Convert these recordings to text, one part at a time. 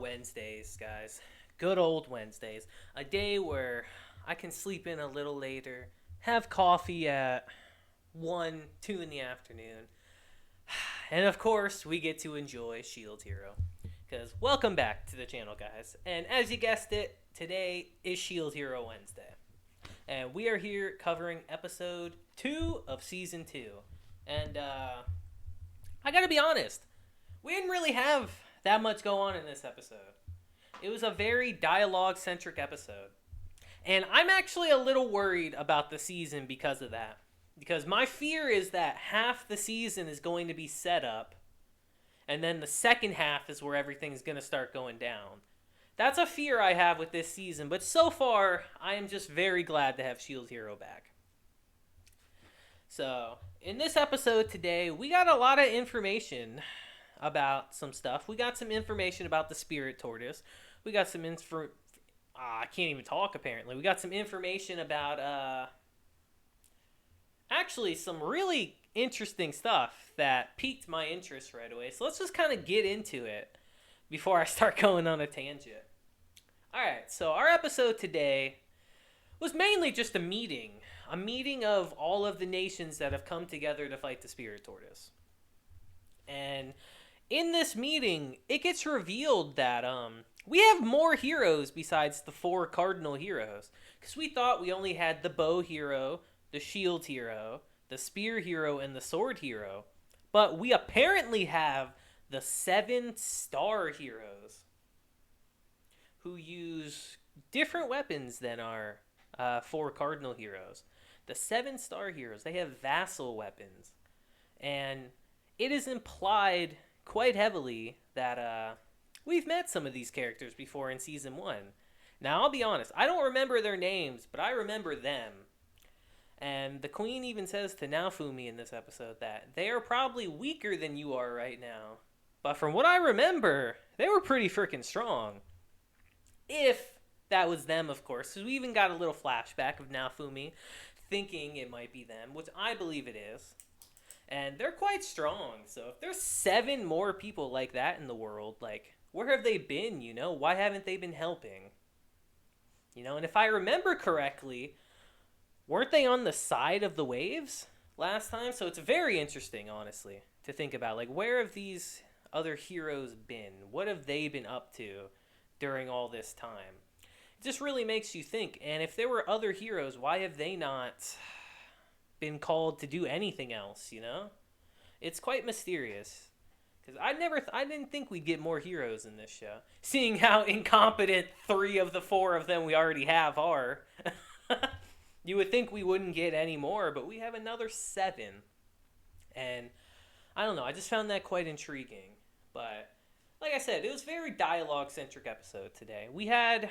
Wednesdays, guys. Good old Wednesdays. A day where I can sleep in a little later, have coffee at 1, 2 in the afternoon. And of course, we get to enjoy Shield Hero. Because welcome back to the channel, guys. And as you guessed it, today is Shield Hero Wednesday. And we are here covering episode 2 of season 2. And I gotta be honest, we didn't really have that much go on in this episode. It was a very dialogue centric episode. And I'm actually a little worried about the season because of that. Because my fear is that half the season is going to be set up, and then the second half is where everything's going to start going down. That's a fear I have with this season, but so far, I am just very glad to have Shield Hero back. So, in this episode today, we got a lot of information about some stuff. We got some information about the spirit tortoise. We got some I can't even talk, apparently. We got some information about, actually some really interesting stuff that piqued my interest right away. So let's just kind of get into it before I start going on a tangent. Alright, so our episode today was mainly just a meeting of all of the nations that have come together to fight the spirit tortoise. And in this meeting, it gets revealed that we have more heroes besides the 4 cardinal heroes. Because we thought we only had the bow hero, the shield hero, the spear hero, and the sword hero. But we apparently have the 7 star heroes who use different weapons than our 4 cardinal heroes. The 7 star heroes, they have vassal weapons. And it is implied quite heavily that we've met some of these characters before in season 1. Now, I'll be honest, I don't remember their names, but I remember them. And the queen even says to Naofumi in this episode that they are probably weaker than you are right now. But from what I remember, they were pretty freaking strong. If that was them, of course, because we even got a little flashback of Naofumi thinking it might be them, which I believe it is. And they're quite strong, so if there's 7 more people like that in the world, like, where have they been, you know? Why haven't they been helping? You know, and if I remember correctly, weren't they on the side of the waves last time? So it's very interesting, honestly, to think about. Like, where have these other heroes been? What have they been up to during all this time? It just really makes you think. And if there were other heroes, why have they not been called to do anything else, you know? It's quite mysterious. Because I didn't think we'd get more heroes in this show. Seeing how incompetent 3 of the 4 of them we already have are. You would think we wouldn't get any more, but we have another 7. And I don't know, I just found that quite intriguing. But like I said, it was a very dialogue-centric episode today. We had,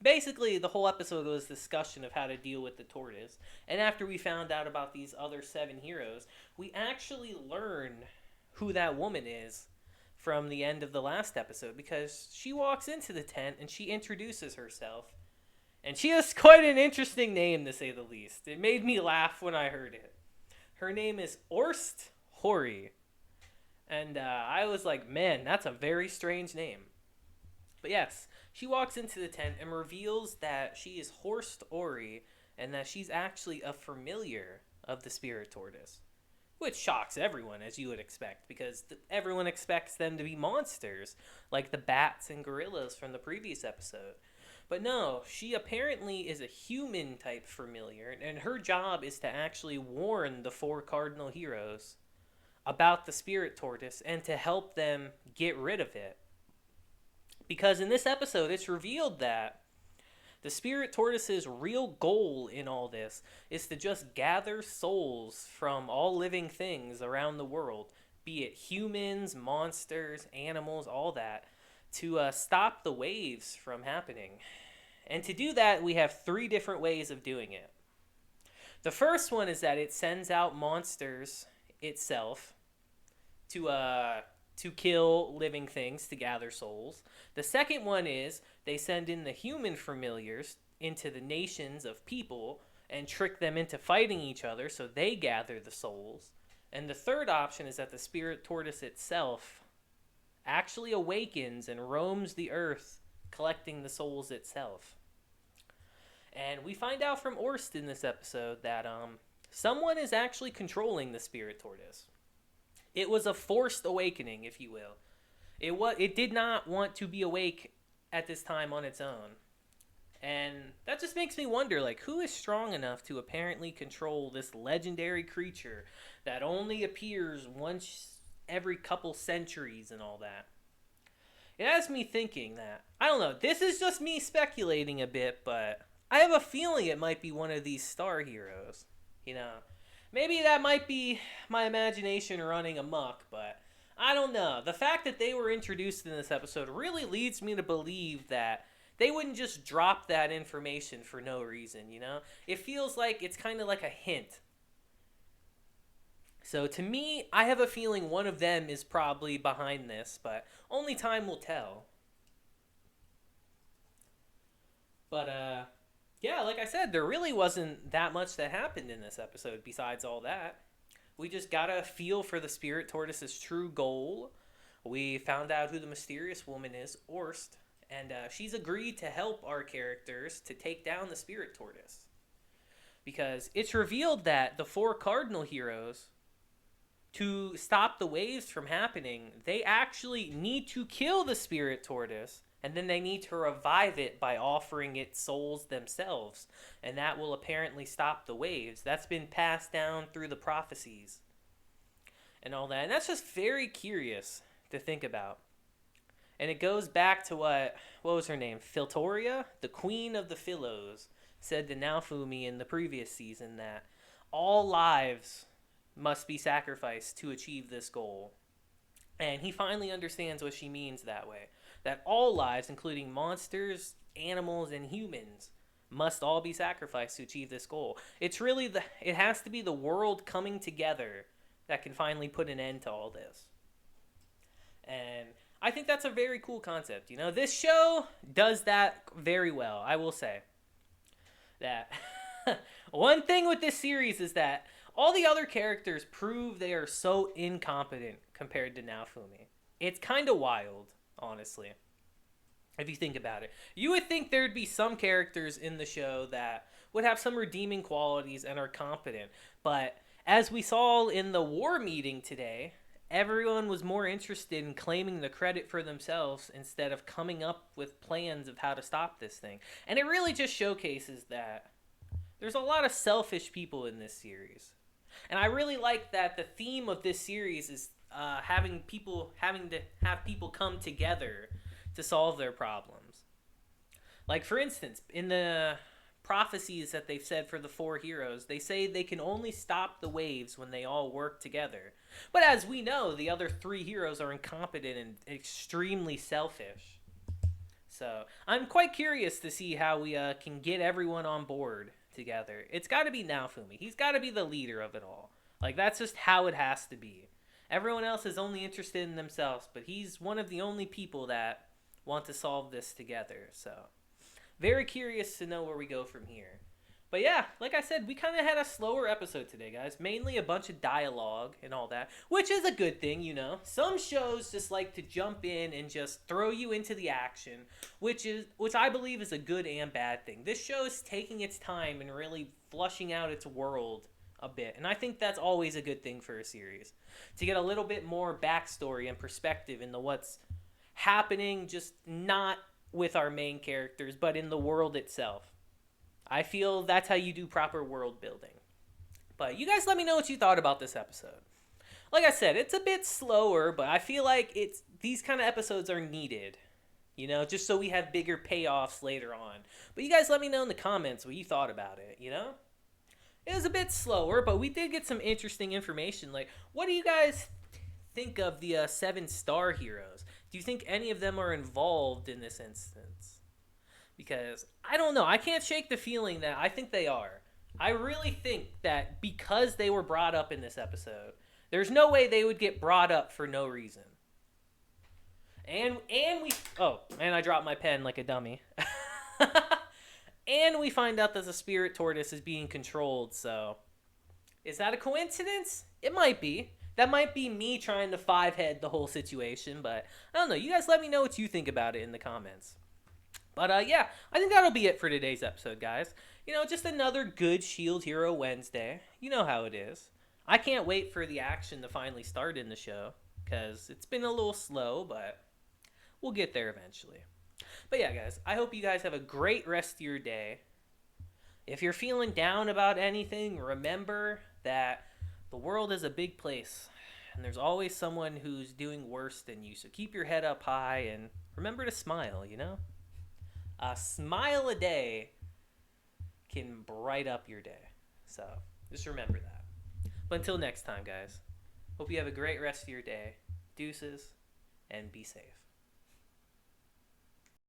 basically the whole episode was discussion of how to deal with the tortoise. And after we found out about these other 7 heroes, we actually learn who that woman is from the end of the last episode. Because she walks into the tent and she introduces herself. And she has quite an interesting name, to say the least. It made me laugh when I heard it. Her name is Orst Hori. And I was like, man, that's a very strange name. But yes, she walks into the tent and reveals that she is Horst Ori and that she's actually a familiar of the spirit tortoise. Which shocks everyone, as you would expect, because everyone expects them to be monsters, like the bats and gorillas from the previous episode. But no, she apparently is a human-type familiar, and her job is to actually warn the 4 cardinal heroes about the spirit tortoise and to help them get rid of it. Because in this episode, it's revealed that the spirit tortoise's real goal in all this is to just gather souls from all living things around the world, be it humans, monsters, animals, all that, to stop the waves from happening. And to do that, we have 3 different ways of doing it. The first one is that it sends out monsters itself to kill living things, to gather souls. The second one is they send in the human familiars into the nations of people and trick them into fighting each other so they gather the souls. And the third option is that the spirit tortoise itself actually awakens and roams the earth, collecting the souls itself. And we find out from Orst in this episode that someone is actually controlling the spirit tortoise. It was a forced awakening, if you will. It did not want to be awake at this time on its own. And that just makes me wonder, like, who is strong enough to apparently control this legendary creature that only appears once every couple centuries and all that? It has me thinking that, I don't know, this is just me speculating a bit, but I have a feeling it might be one of these star heroes. You know, maybe that might be my imagination running amok, but I don't know. The fact that they were introduced in this episode really leads me to believe that they wouldn't just drop that information for no reason, you know? It feels like it's kind of like a hint. So to me, I have a feeling one of them is probably behind this, but only time will tell. But, yeah, like I said, there really wasn't that much that happened in this episode besides all that. We just got a feel for the spirit tortoise's true goal. We found out who the mysterious woman is, Orst, and she's agreed to help our characters to take down the spirit tortoise. Because it's revealed that the 4 cardinal heroes, to stop the waves from happening, they actually need to kill the spirit tortoise, and then they need to revive it by offering its souls themselves. And that will apparently stop the waves. That's been passed down through the prophecies and all that. And that's just very curious to think about. And it goes back to what was her name? Filtoria, the queen of the Philos, said to Naofumi in the previous season that all lives must be sacrificed to achieve this goal. And he finally understands what she means that way. That all lives, including monsters, animals, and humans, must all be sacrificed to achieve this goal. It's really it has to be the world coming together that can finally put an end to all this. And I think that's a very cool concept. You know, this show does that very well, I will say. That one thing with this series is that all the other characters prove they are so incompetent compared to Naofumi. It's kind of wild, honestly, if you think about it. You would think there'd be some characters in the show that would have some redeeming qualities and are competent. But as we saw in the war meeting today, everyone was more interested in claiming the credit for themselves instead of coming up with plans of how to stop this thing. And it really just showcases that there's a lot of selfish people in this series. And I really like that the theme of this series is having to have people come together to solve their problems. Like, for instance, in the prophecies that they've said for the 4 heroes, they say they can only stop the waves when they all work together. But as we know, the other 3 heroes are incompetent and extremely selfish. So I'm quite curious to see how we can get everyone on board together. It's got to be Naofumi. He's got to be the leader of it all. Like, that's just how it has to be. Everyone else is only interested in themselves, but he's one of the only people that want to solve this together. So very curious to know where we go from here. But yeah, like I said, we kind of had a slower episode today, guys. Mainly a bunch of dialogue and all that, which is a good thing, you know. Some shows just like to jump in and just throw you into the action, which I believe is a good and bad thing. This show is taking its time and really flushing out its world a bit, and I think that's always a good thing for a series, to get a little bit more backstory and perspective into what's happening, just not with our main characters, but in the world itself. I feel that's how you do proper world building. But you guys let me know what you thought about this episode. Like I said, it's a bit slower, but I feel like these kind of episodes are needed, you know, just so we have bigger payoffs later on. But you guys let me know in the comments what you thought about it, you know? It was a bit slower, but we did get some interesting information. Like, what do you guys think of the 7 star heroes? Do you think any of them are involved in this instance? Because, I don't know, I can't shake the feeling that I think they are. I really think that because they were brought up in this episode, there's no way they would get brought up for no reason. And I dropped my pen like a dummy. And we find out that the spirit tortoise is being controlled, so is that a coincidence? It might be. That might be me trying to five-head the whole situation, but I don't know. You guys let me know what you think about it in the comments. But yeah, I think that'll be it for today's episode, guys. Just another good Shield Hero Wednesday. You know how it is. I can't wait for the action to finally start in the show, because it's been a little slow, but we'll get there eventually. But yeah, guys, I hope you guys have a great rest of your day. If you're feeling down about anything, remember that the world is a big place, and there's always someone who's doing worse than you. So keep your head up high and remember to smile, A smile a day can bright up your day. So just remember that. But until next time, guys, hope you have a great rest of your day. Deuces, and be safe.